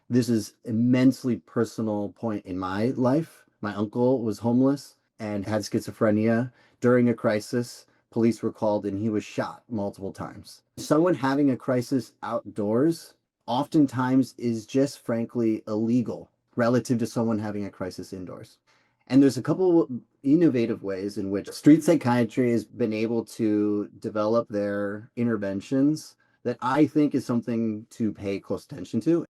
This is immensely personal point in my life. My uncle was homeless and had schizophrenia. During a crisis, police were called and he was shot multiple times. Someone having a crisis outdoors oftentimes is just frankly illegal relative to someone having a crisis indoors. And there's a couple innovative ways in which street psychiatry has been able to develop their interventions that I think is something to pay close attention to.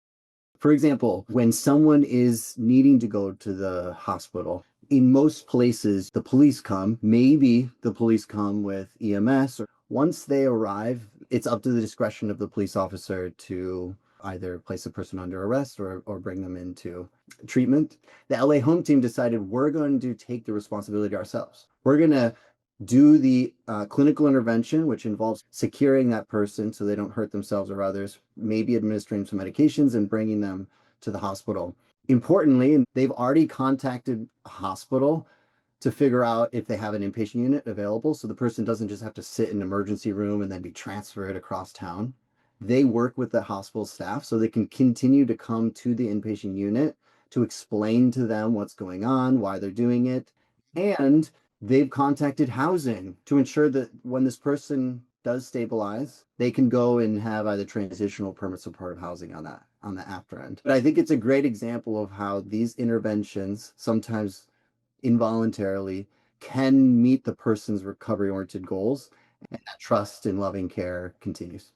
For example, when someone is needing to go to the hospital, in most places, the police come. Maybe the police come with EMS, or once they arrive, it's up to the discretion of the police officer to either place a person under arrest or bring them into treatment. The LA home team decided we're going to take the responsibility ourselves. We're going to do the clinical intervention, which involves securing that person so they don't hurt themselves or others, maybe administering some medications and bringing them to the hospital. Importantly, they've already contacted a hospital to figure out if they have an inpatient unit available. So the person doesn't just have to sit in an emergency room and then be transferred across town. They work with the hospital staff so they can continue to come to the inpatient unit to explain to them what's going on, why they're doing it. And they've contacted housing to ensure that when this person does stabilize, they can go and have either transitional permanent supportive housing on the after end. But I think it's a great example of how these interventions, sometimes involuntarily, can meet the person's recovery oriented goals, and that trust and loving care continues.